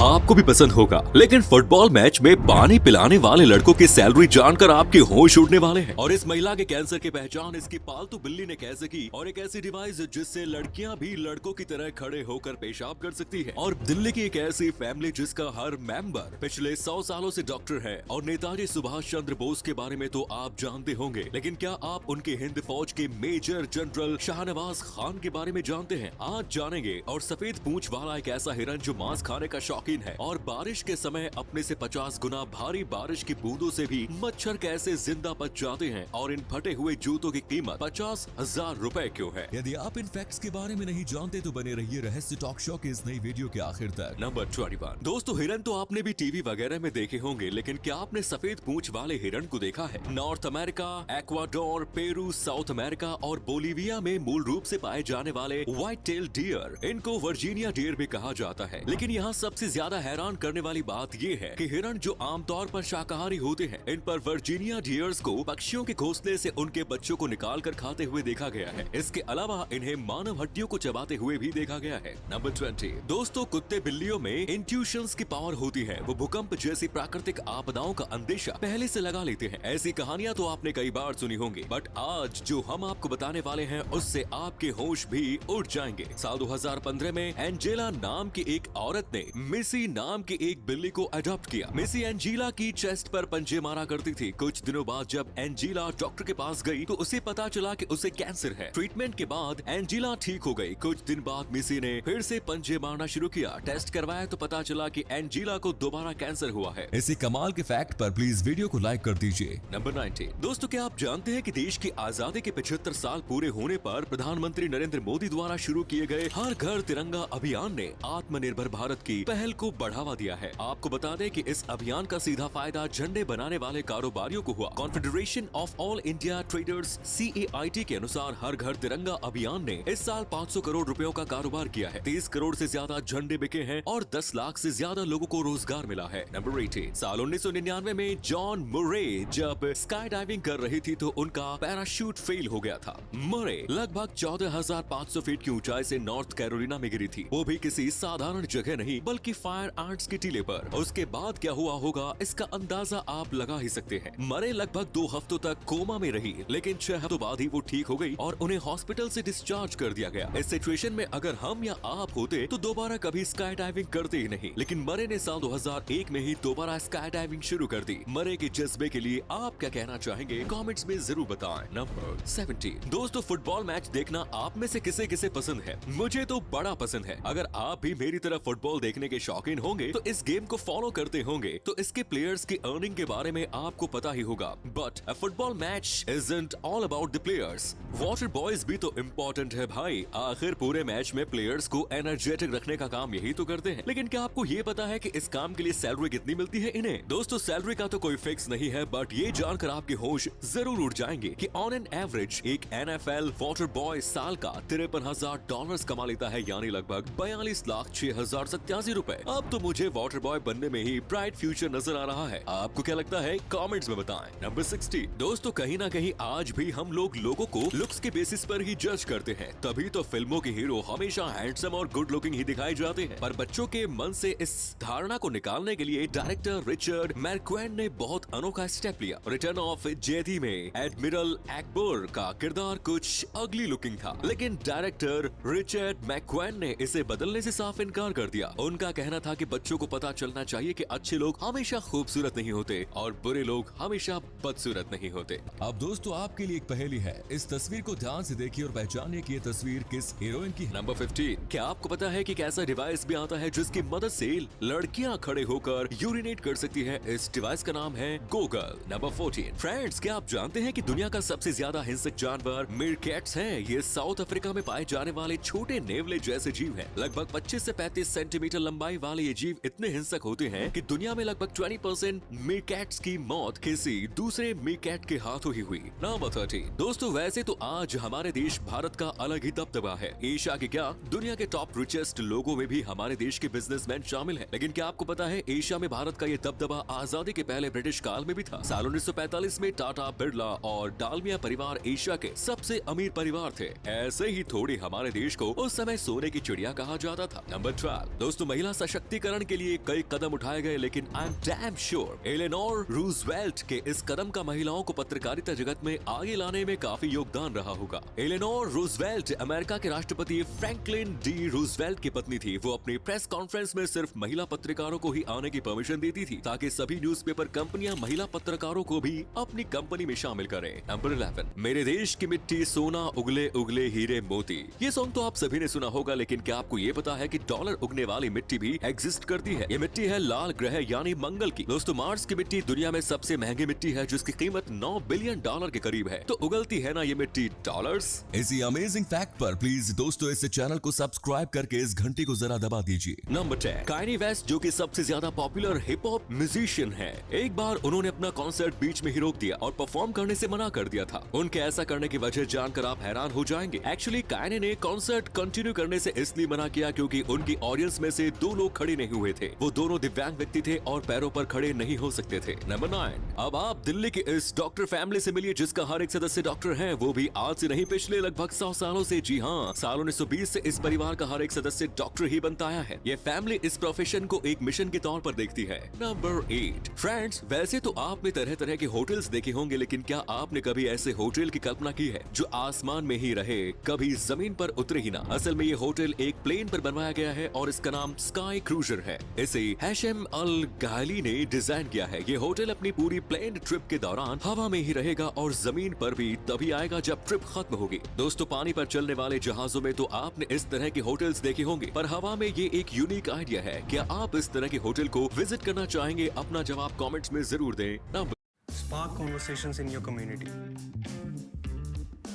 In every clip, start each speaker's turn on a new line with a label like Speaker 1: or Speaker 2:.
Speaker 1: आपको भी पसंद होगा, लेकिन फुटबॉल मैच में पानी पिलाने वाले लड़कों की सैलरी जानकर आपके होश उड़ने वाले हैं। और इस महिला के कैंसर की पहचान इसकी पालतू बिल्ली ने कैसे की, और एक ऐसी डिवाइस जिससे लड़कियां भी लड़कों की तरह खड़े होकर पेशाब कर सकती है। और दिल्ली की एक ऐसी फैमिली जिसका हर मेंबर पिछले 100 सालों से डॉक्टर है। और नेताजी सुभाष चंद्र बोस के बारे में तो आप जानते होंगे, लेकिन क्या आप उनके हिंद फौज के मेजर जनरल शाहनवाज खान के बारे में जानते हैं? आज जानेंगे। और सफेद पूंछ वाला एक ऐसा हिरन जो मांस खाने का शौकीन है, और बारिश के समय अपने से 50 गुना भारी बारिश की बूंदों से भी मच्छर कैसे जिंदा बच जाते हैं, और इन फटे हुए जूतों की कीमत 50,000 रुपए क्यों है?
Speaker 2: यदि आप इन फैक्ट्स के बारे में नहीं जानते तो बने रहिए रहस्य टॉक शो की इस नई वीडियो के आखिर तक।
Speaker 1: नंबर 21। दोस्तों, हिरन तो आपने भी टीवी वगैरह में देखे होंगे, लेकिन क्या आपने सफेद पूंछ वाले हिरन को देखा है? North America, Ecuador, Peru, south America और बोलीविया में मूल रूप से पाए जाने वाले व्हाइट टेल डियर, इनको वर्जीनिया डियर भी कहा जाता है। लेकिन यहाँ सबसे ज्यादा हैरान करने वाली बात ये है कि हिरन जो आमतौर पर शाकाहारी होते हैं, इन पर वर्जीनिया डियर्स को पक्षियों के घोंसले से उनके बच्चों को निकाल कर खाते हुए देखा गया है। इसके अलावा इन्हें मानव हड्डियों को चबाते हुए भी देखा गया है। नंबर 20। दोस्तों, कुत्ते बिल्लियों में इंट्यूशंस की पावर होती है। वो भूकंप जैसी प्राकृतिक आपदाओं का अंदेशा पहले से लगा लेते हैं। ऐसी कहानियां तो आपने कई बार सुनी होंगी, बट आज जो हम आपको बताने वाले हैं उससे आपके होश भी उड़ जाएंगे। साल 2015 में एंजेला नाम की एक औरत ने मिसी नाम की एक बिल्ली को अडॉप्ट किया। मिसी एंजीला की चेस्ट पर पंजे मारा करती थी। कुछ दिनों बाद जब एंजीला डॉक्टर के पास गई तो उसे पता चला कि उसे कैंसर है। ट्रीटमेंट के बाद एंजीला ठीक हो गई। कुछ दिन बाद मिसी ने फिर से पंजे मारना शुरू किया। टेस्ट करवाया तो पता चला कि एंजीला को दोबारा कैंसर हुआ है।
Speaker 2: इसी कमाल के फैक्ट पर प्लीज वीडियो को लाइक कर दीजिए।
Speaker 1: नंबर 19। दोस्तों, क्या आप जानते हैं कि देश की आजादी के 75 साल पूरे होने पर प्रधानमंत्री नरेंद्र मोदी द्वारा शुरू किए गए हर घर तिरंगा अभियान ने आत्मनिर्भर भारत की पहल को बढ़ावा दिया है। आपको बता दें कि इस अभियान का सीधा फायदा झंडे बनाने वाले कारोबारियों को हुआ। Confederation of all India traders CAIT के अनुसार हर घर तिरंगा अभियान ने इस साल 500 करोड़ रुपयों का कारोबार किया है। 30 करोड़ से ज्यादा झंडे बिके हैं और 10 लाख से ज्यादा लोगों को रोजगार मिला है। नंबर 18। साल 1999 में जॉन मुरे जब स्काई डाइविंग कर रही थी तो उनका पैराशूट फेल हो गया था। मुरे लगभग 14,500 फीट की ऊंचाई से नॉर्थ कैरोलिना में गिरी थी, वो भी किसी साधारण जगह नहीं बल्कि फायर आर्ट्स की टीले पर। उसके बाद क्या हुआ होगा इसका अंदाजा आप लगा ही सकते हैं। मरे लगभग 2 हफ्तों तक कोमा में रही, लेकिन 6 हफ्तों बाद ही वो ठीक हो गई और उन्हें हॉस्पिटल से डिस्चार्ज कर दिया गया। इस सिचुएशन में अगर हम या आप होते तो दोबारा कभी स्काई डाइविंग करते ही नहीं, लेकिन मरे ने साल 2001 में ही दोबारा स्काई डाइविंग शुरू कर दी। मरे के जज्बे के लिए आप क्या कहना चाहेंगे कमेंट्स में जरूर बताएं। नंबर 17। दोस्तों, फुटबॉल मैच देखना आप में से किसे किसे पसंद है? मुझे तो बड़ा पसंद है। अगर आप भी मेरी तरह फुटबॉल देखने के शौकीन होंगे तो इस गेम को फॉलो करते होंगे तो इसके प्लेयर्स की अर्निंग के बारे में आपको पता ही होगा। But a football match isn't all about the players. Water boys भी तो इम्पोर्टेंट है भाई। आखिर पूरे मैच में प्लेयर्स को एनर्जेटिक रखने का काम यही तो करते हैं। लेकिन क्या आपको ये पता है कि इस काम के लिए सैलरी कितनी मिलती है इन्हें? दोस्तों, सैलरी का तो कोई फिक्स नहीं है, बट ये जानकर आपके होश जरूर उड़ जाएंगे कि ऑन एन एवरेज एक NFL वाटर बॉय साल का $53,000 कमा लेता है, यानी लगभग 42,06,87 रुपए। अब तो मुझे वाटर बॉय बनने में ही ब्राइट फ्यूचर नजर आ रहा है। आपको क्या लगता है कमेंट्स में बताएं। नंबर 60। दोस्तों, कहीं ना कहीं आज भी हम लोगों को लुक्स के बेसिस पर ही जज करते हैं, तभी तो फिल्मों के हीरो हमेशा हैंडसम और गुड लुकिंग ही दिखाए जाते हैं। पर बच्चों के मन से इस धारणा को निकालने के लिए डायरेक्टर रिचर्ड मैरक्वेन ने बहुत अनोखा स्टेप लिया। रिटर्न ऑफ जेडी में एडमिरल एक्बर का किरदार कुछ अगली लुकिंग था, लेकिन डायरेक्टर रिचर्ड मैरक्वेन ने इसे बदलने से साफ इनकार कर दिया। उनका कहना था कि बच्चों को पता चलना चाहिए कि अच्छे लोग हमेशा खूबसूरत नहीं होते और बुरे लोग हमेशा बदसूरत नहीं होते।
Speaker 2: अब दोस्तों, आपके लिए एक पहेली है। इस तस्वीर को ध्यान से देखिए और पहचानिए कि ये तस्वीर किस हीरोइन की है।
Speaker 1: नंबर 15। क्या आपको पता है कि एक ऐसा डिवाइस भी आता है जिसकी मदद से लड़कियां खड़े होकर यूरिनेट कर सकती है? इस डिवाइस का नाम है गूगल। नंबर 14। फ्रेंड्स, क्या आप जानते हैं कि दुनिया का सबसे ज्यादा हिंसक जानवर मीरकैट्स हैं? ये साउथ अफ्रीका में पाए जाने वाले छोटे नेवले जैसे जीव हैं। लगभग 25 से 35 सेंटीमीटर लंबाई वाले ये जीव इतने हिंसक होते हैं कि दुनिया में लगभग 20% मीरकैट्स की मौत किसी दूसरे मीरकैट के हाथों ही हुई। नंबर 13। दोस्तों, वैसे तो आज हमारे देश भारत का अलग ही दबदबा है। एशिया के क्या दुनिया के टॉप रिचेस्ट लोगों में भी हमारे देश के बिजनेसमैन शामिल हैं। लेकिन क्या आपको पता है एशिया में भारत का ये दबदबा आजादी के पहले ब्रिटिश काल में भी था। साल 1945 में टाटा, बिरला और डालमिया परिवार एशिया के सबसे अमीर परिवार थे। ऐसे ही थोड़ी हमारे देश को उस समय सोने की चिड़िया कहा जाता था। नंबर 12। दोस्तों, महिला सशक्तिकरण के लिए कई कदम उठाए गए, लेकिन I am damn sure Eleanor Roosevelt के इस कदम का महिलाओं को पत्रकारिता जगत में आगे लाने में काफी योगदान रहा होगा। एलेनोर रूजवेल्ट अमेरिका के राष्ट्रपति फ्रैंकलिन डी रूजवेल्ट की पत्नी थी। वो अपनी प्रेस कॉन्फ्रेंस में सिर्फ महिला पत्रकारों को ही आने की परमिशन देती थी ताकि सभी न्यूज़पेपर कंपनियां महिला पत्रकारों को भी अपनी कंपनी में शामिल करें। नंबर 11, मेरे देश की मिट्टी सोना उगले उगले हीरे मोती। ये सॉन्ग तो आप सभी ने सुना होगा, लेकिन क्या आपको ये पता है कि डॉलर उगने वाली मिट्टी भी एग्जिस्ट करती है? ये मिट्टी है लाल ग्रह यानी मंगल की। दोस्तों, मार्स की मिट्टी दुनिया में सबसे महंगी मिट्टी है जिसकी कीमत $9 बिलियन के करीब है। तो उगलती है ना ये मिट्टी डॉलर्स?
Speaker 2: इसी अमेजिंग फैक्ट पर प्लीज दोस्तों इस चैनल को सब्सक्राइब करके इस घंटी को जरा दबा दीजिए।
Speaker 1: नंबर 10, काइनी वेस्ट जो कि सबसे ज्यादा पॉपुलर हिप हॉप म्यूजिशियन है। एक बार उन्होंने अपना कॉन्सर्ट बीच में ही रोक दिया और परफॉर्म करने से मना कर दिया था। उनके ऐसा करने की वजह जानकर आप हैरान हो जाएंगे। एक्चुअली काइनी ने कॉन्सर्ट कंटिन्यू करने से इसलिए मना किया क्योंकि उनकी ऑडियंस में से 2 लोग खड़े नहीं हुए थे। वो दोनों दिव्यांग व्यक्ति थे और पैरों पर खड़े नहीं हो सकते थे। नंबर 9, अब आप दिल्ली की इस डॉक्टर फैमिली से मिलिए जिसका हर एक सदस्य डॉक्टर है, वो भी आज से नहीं पिछले लगभग 100 सालों से। जी हाँ, साल 1920 से इस परिवार का हर एक सदस्य डॉक्टर ही बनता आया है। ये फैमिली इस प्रोफेशन को एक मिशन के तौर पर देखती है। नंबर 8, फ्रेंड्स, वैसे तो आपने तरह तरह के होटल्स देखे होंगे, लेकिन क्या आपने कभी ऐसे होटल की कल्पना की है जो आसमान में ही रहे, कभी जमीन पर उतरे ही ना? असल में ये होटल एक प्लेन पर बनवाया गया है और इसका नाम स्काई क्रूजर है। इसे हैशम अल गाली ने डिजाइन किया है। ये होटल अपनी पूरी प्लेन ट्रिप के दौरान हवा में ही रहेगा और जमीन पर भी तभी आएगा जब ट्रिप खत्म होगी। दोस्तों, पानी पर चलने वाले जहाजों में तो आपने इस तरह के होटल्स देखे होंगे, पर हवा में ये एक यूनिक आइडिया है। क्या आप इस तरह के होटल को विजिट करना चाहेंगे? अपना जवाब कमेंट्स में जरूर दें। Number
Speaker 3: Spark conversations in your community.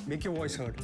Speaker 3: Make your voice heard.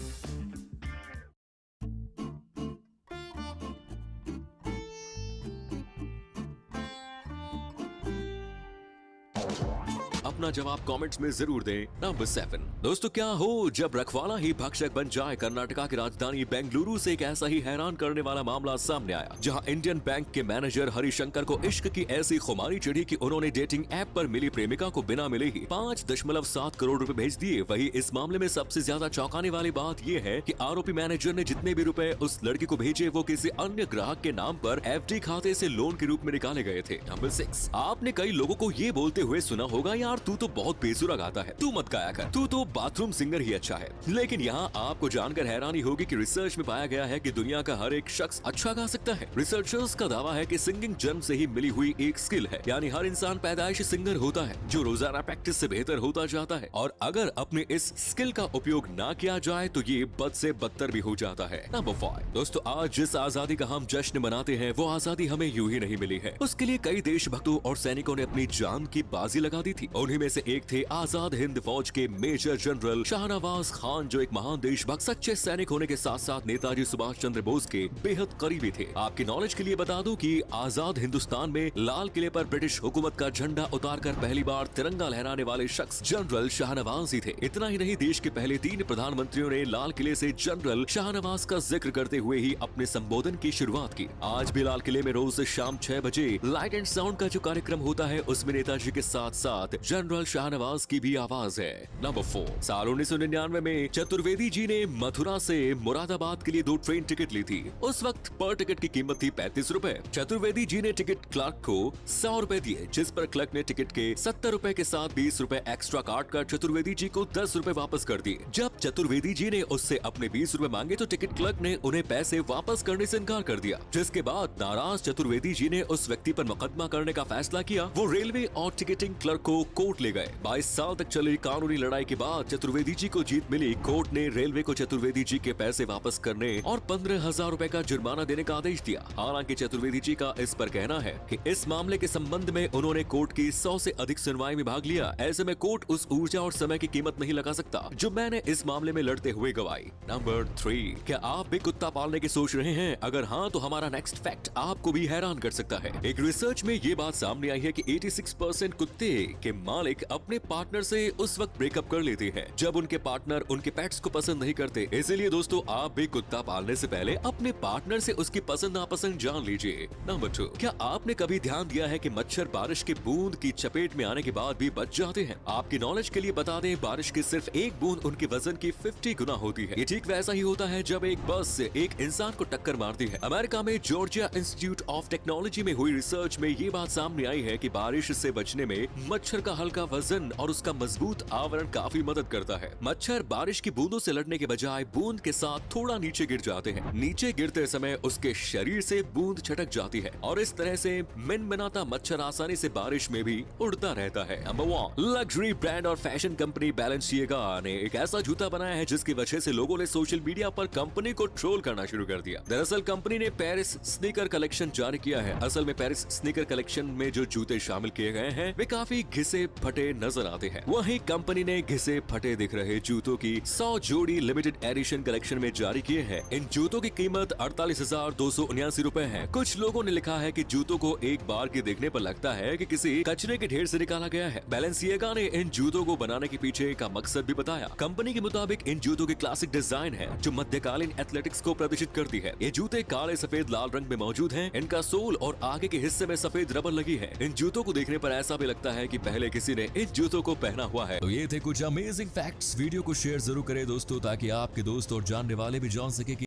Speaker 1: अपना जवाब कमेंट्स में जरूर दें। नंबर 7, दोस्तों, क्या हो जब रखवाला ही भक्षक बन जाए। कर्नाटका की राजधानी बेंगलुरु से एक ऐसा ही हैरान करने वाला मामला सामने आया जहां इंडियन बैंक के मैनेजर हरिशंकर को इश्क की ऐसी खुमारी चढ़ी कि उन्होंने डेटिंग ऐप पर मिली प्रेमिका को बिना मिले ही 5.7 करोड़ रुपए भेज दिए। वही इस मामले में सबसे ज्यादा चौंकाने वाली बात यह है कि आरोपी मैनेजर ने जितने भी रुपए उस लड़की को भेजे वो किसी अन्य ग्राहक के नाम पर FD खाते से लोन के रूप में निकाले गए थे। नंबर 6, आपने कई लोगों को ये बोलते हुए सुना होगा, यार तू तो बहुत बेसुरा गाता है, तू मत गाया कर, तू तो बाथरूम सिंगर ही अच्छा है। लेकिन यहाँ आपको जानकर हैरानी होगी कि रिसर्च में पाया गया है कि दुनिया का हर एक शख्स अच्छा गा सकता है। रिसर्चर्स का दावा है कि सिंगिंग जन्म से ही मिली हुई एक स्किल है, यानी हर इंसान पैदाइशी सिंगर होता है जो रोजाना प्रैक्टिस से बेहतर होता जाता है, और अगर अपने इस स्किल का उपयोग ना किया जाए तो ये बद से बदतर भी हो जाता है। नंबर 5, दोस्तों, आज जिस आजादी का हम जश्न मनाते हैं वो आजादी हमें यूं ही नहीं मिली है। उसके लिए कई देशभक्तों और सैनिकों ने अपनी जान की बाजी लगा दी थी। उन्हीं में से एक थे आजाद हिंद फौज के मेजर जनरल शाहनवाज खान, जो एक महान देशभक्त सच्चे सैनिक होने के साथ साथ नेताजी सुभाष चंद्र बोस के बेहद करीबी थे। आपकी नॉलेज के लिए बता दूं कि आजाद हिंदुस्तान में लाल किले पर ब्रिटिश हुकूमत का झंडा उतारकर पहली बार तिरंगा लहराने वाले शख्स जनरल शाहनवाज ही थे। इतना ही नहीं, देश के पहले 3 प्रधानमंत्रियों ने लाल किले से जनरल शाहनवाज का जिक्र करते हुए ही अपने संबोधन की शुरुआत की। आज भी लाल किले में रोज शाम 6 बजे लाइट एंड साउंड का जो कार्यक्रम होता है उसमें नेताजी के साथ साथ जनरल शाहनवाज की भी आवाज है। नंबर 4, साल 1999 में चतुर्वेदी जी ने मथुरा से मुरादाबाद के लिए 2 ट्रेन टिकट ली थी। उस वक्त पर टिकट की कीमत थी 35 रुपए। चतुर्वेदी जी ने टिकट क्लर्क को 100 रुपए दिए, जिस पर क्लर्क ने टिकट के 70 रुपए के साथ 20 रुपए एक्स्ट्रा काट कर चतुर्वेदी जी को 10 रुपए वापस कर दिए। जब चतुर्वेदी जी ने उससे अपने 20 रुपए मांगे तो टिकट क्लर्क ने उन्हें पैसे वापस करने से इनकार कर दिया, जिसके बाद नाराज चतुर्वेदी जी ने उस व्यक्ति पर मुकदमा करने का फैसला किया। वो रेलवे और टिकटिंग क्लर्क को कोर्ट ले गए। 22 साल तक चली कानूनी लड़ाई के बाद चतुर्वेदी जी को जीत मिली। कोर्ट ने रेलवे को चतुर्वेदी जी के पैसे वापस करने और 15,000 रुपए का जुर्माना देने का आदेश दिया। हालांकि चतुर्वेदी जी का इस पर कहना है कि इस मामले के संबंध में उन्होंने कोर्ट की 100 से अधिक सुनवाई में भाग लिया। ऐसे में कोर्ट उस ऊर्जा और समय की कीमत नहीं लगा सकता जो मैंने इस मामले में लड़ते हुए गवाई। नंबर 3, क्या आप भी कुत्ता पालने की सोच रहे हैं? अगर हाँ तो हमारा नेक्स्ट फैक्ट आपको भी हैरान कर सकता है। एक रिसर्च में ये बात सामने आई है कि 86% कुत्ते के मालिक अपने पार्टनर से उस वक्त ब्रेकअप कर लेते हैं जब उनके पार्टनर उनके पेट्स को पसंद नहीं करते। इसीलिए दोस्तों, आप भी कुत्ता पालने से पहले अपने पार्टनर से उसकी पसंद नापसंद जान लीजिए। नंबर 2, क्या आपने कभी ध्यान दिया है कि मच्छर बारिश की बूंद की चपेट में आने के बाद भी बच जाते हैं? आपकी नॉलेज के लिए बता दें, बारिश की सिर्फ एक बूंद उनके वजन की 50 गुना होती है। ये ठीक वैसा ही होता है जब एक बस से एक इंसान को टक्कर मारती है। अमेरिका में जॉर्जिया इंस्टीट्यूट ऑफ टेक्नोलॉजी में हुई रिसर्च में ये बात सामने आई है कि बारिश से बचने में मच्छर का हल्का वजन और उसका मजबूत आवरण काफी मदद करता है। मच्छर बारिश की बूंदों से लड़ने के बजाय बूंद के साथ थोड़ा नीचे गिर जाते हैं। नीचे गिरते समय उसके शरीर से बूंद छटक जाती है और इस तरह से मिनमिनाता मच्छर आसानी से बारिश में भी उड़ता रहता है। नंबर 1, लग्जरी ब्रांड और फैशन कंपनी बैलेंसिएगा ने एक ऐसा जूता बनाया है जिसकी वजह से लोगों ने सोशल मीडिया पर कंपनी को ट्रोल करना शुरू कर दिया। दरअसल कंपनी ने पेरिस स्नीकर कलेक्शन जारी किया है। असल में पेरिस स्नीकर कलेक्शन में जो जूते शामिल किए गए हैं वे काफी घिसे फटे नजर आते हैं। वहीं कंपनी ने घिसे फटे दिख रहे जूतों की 100 जोड़ी लिमिटेड एडिशन कलेक्शन में जारी किए हैं। इन जूतों की कीमत 48,279 रुपए है। कुछ लोगों ने लिखा है कि जूतों को एक बार के देखने पर लगता है कि किसी कचरे के ढेर से निकाला गया है। बैलेंसिएगा ने इन जूतों को बनाने के पीछे का मकसद भी बताया। कंपनी के मुताबिक इन जूतों की क्लासिक डिजाइन है जो मध्यकालीन एथलेटिक्स को प्रदर्शित करती है। ये जूते काले, सफेद, लाल रंग में मौजूद हैं। इनका सोल और आगे के हिस्से में सफेद रबर लगी है। इन जूतों को देखने पर ऐसा भी लगता है कि पहले किसी ने इन जूतों को पहना हुआ है।
Speaker 2: तो ये थे कुछ अमेजिंग फैक्ट्स। वीडियो को शेयर जरूर करें दोस्तों, ताकि आपके दोस्त और जानने वाले भी जान सके कि